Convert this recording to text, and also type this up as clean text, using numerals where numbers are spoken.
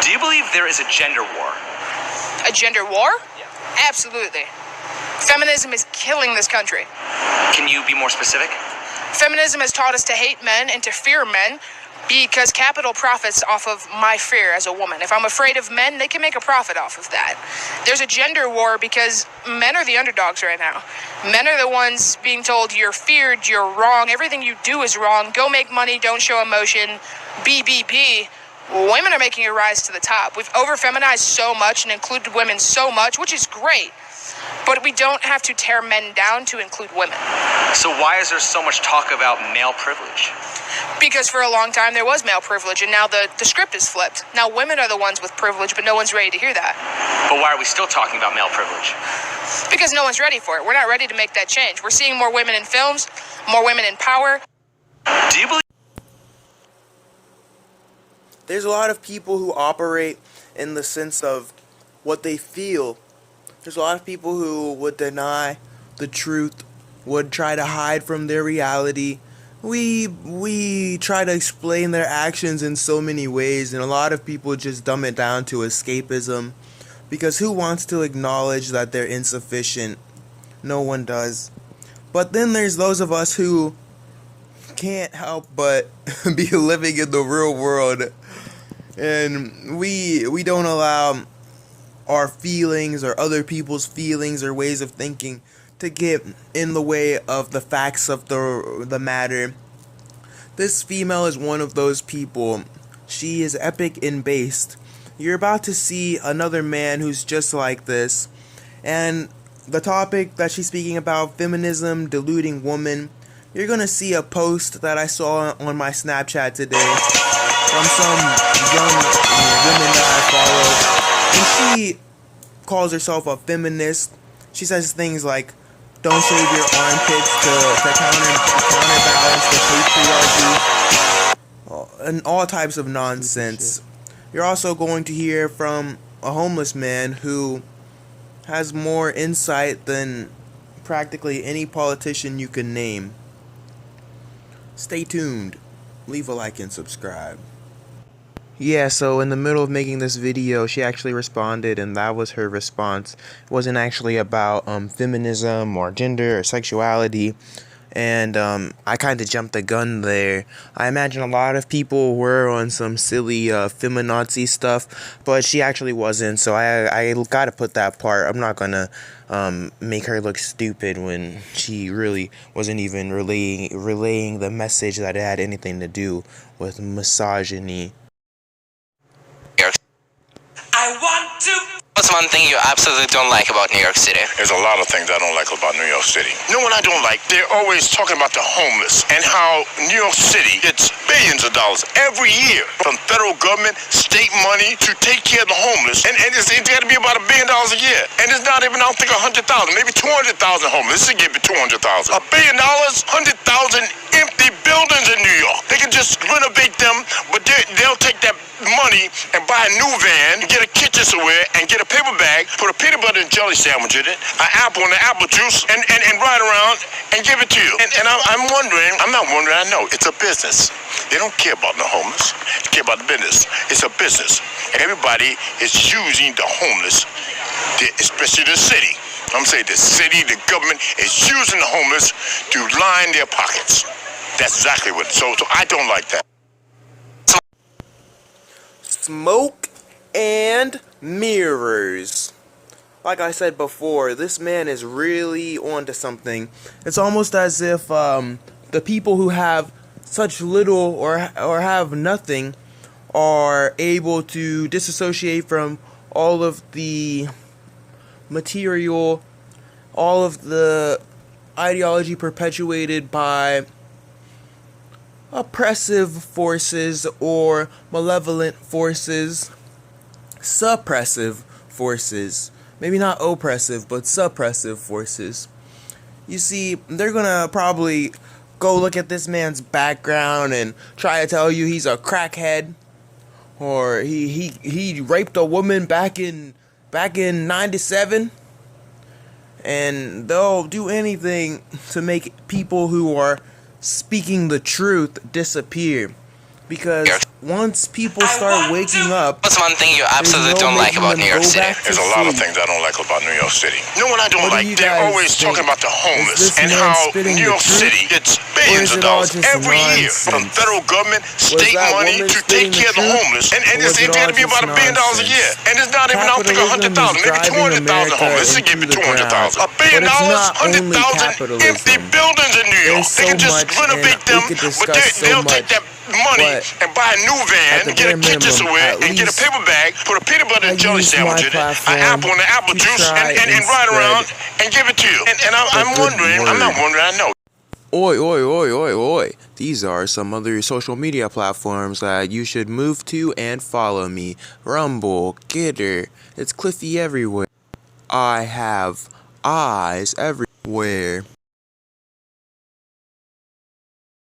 Do you believe there is a gender war? A gender war? Yeah. Absolutely. Feminism is killing this country. Can you be more specific? Feminism has taught us to hate men and to fear men because capital profits off of my fear as a woman. If I'm afraid of men, they can make a profit off of that. There's a gender war because men are the underdogs right now. Men are the ones being told you're feared, you're wrong, everything you do is wrong, go make money, don't show emotion, BBB. Women are making a rise to the top. We've over-feminized so much and included women so much, which is great. But we don't have to tear men down to include women. So why is there so much talk about male privilege? Because for a long time there was male privilege, and now the script is flipped. Now women are the ones with privilege, but no one's ready to hear that. But why are we still talking about male privilege? Because no one's ready for it. We're not ready to make that change. We're seeing more women in films, more women in power. Do you believe There's a lot of people who operate in the sense of what they feel. There's a lot of people who would deny the truth, would try to hide from their reality. We try to explain their actions in so many ways, and a lot of people just dumb it down to escapism. Because who wants to acknowledge that they're insufficient? No one does. But then there's those of us who can't help but be living in the real world. And we don't allow our feelings or other people's feelings or ways of thinking to get in the way of the facts of the matter. This female is one of those people. She is epic and based. You're about to see another man who's just like this. And the topic that she's speaking about, feminism, deluding woman, you're gonna see a post that I saw on my Snapchat today from some young woman that I follow. And she calls herself a feminist. She says things like, don't shave your armpits to counterbalance the patriarchy, and all types of nonsense. You're also going to hear from a homeless man who has more insight than practically any politician you can name. Stay tuned. Leave a like and subscribe. Yeah, so in the middle of making this video, she actually responded, and that was her response. It wasn't actually about feminism or gender or sexuality, and I kind of jumped the gun there. I imagine a lot of people were on some silly feminazi stuff, but she actually wasn't, so I gotta put that part. I'm not gonna make her look stupid when she really wasn't even relaying the message that it had anything to do with misogyny. What's one thing you absolutely don't like about New York City? There's a lot of things I don't like about New York City. You know what I don't like? They're always talking about the homeless and how New York City gets billions of dollars every year from federal government, state money to take care of the homeless. And it's got to be about $1 billion a year. And it's not even, I don't think, 100,000, maybe 200,000 homeless. This should give me 200,000. $1 billion, 100,000 empty buildings in New York. They can just renovate them, but they'll take that money and buy a new van, get a kitchen somewhere, and get a paper bag, put a peanut butter and jelly sandwich in it, an apple and an apple juice, and ride around and give it to you. And I'm wondering, I'm not wondering, I know, it's a business. They don't care about the homeless. They care about the business. It's a business. And everybody is using the homeless, especially the city. I'm saying the city, the government is using the homeless to line their pockets. That's exactly what, so I don't like that. Smoke and mirrors. Like I said before, this man is really onto something. It's almost as if the people who have such little or have nothing are able to disassociate from all of the material, all of the ideology perpetuated by oppressive forces or malevolent forces, suppressive forces. Maybe not oppressive, but suppressive forces. You see, they're gonna probably go look at this man's background and try to tell you he's a crackhead, or he raped a woman back in '97, and they'll do anything to make people who are speaking the truth disappear, because once people start waking up, What's one thing you absolutely don't like about New York City? There's a lot of things I don't like about New York City. You know what I don't What do like? you They're guys always think? talking about the homeless Is this and man how spitting New the York truth? City gets Or billions is of it all dollars just every year from nonsense? federal government, state that money woman to spitting take care of the the truth? homeless. And Or was it it had to all be about just $1 billion a year. nonsense? And it's not even, I don't think Capitalism 100,000, is maybe driving 200,000 America homeless. Let's give into it the 200,000. ground. $1 billion, But it's not only 100,000 capitalism. empty buildings in New York. There's They so can just much, renovate and them, we could but discuss so they'll take much, that money but and buy a new at van, the get a bare kitchen minimum, away, at and get a least paper bag, put a peanut butter I and jelly use sandwich my in it, an platform apple and an apple to juice, try and and ride around spread and give it to you. And I'm the good wondering, I'm not word. wondering, I know. Oi, oi, oi, oi, oi. These are some other social media platforms that you should move to and follow me. Rumble, Gitter, it's Cliffy everywhere. I have eyes everywhere.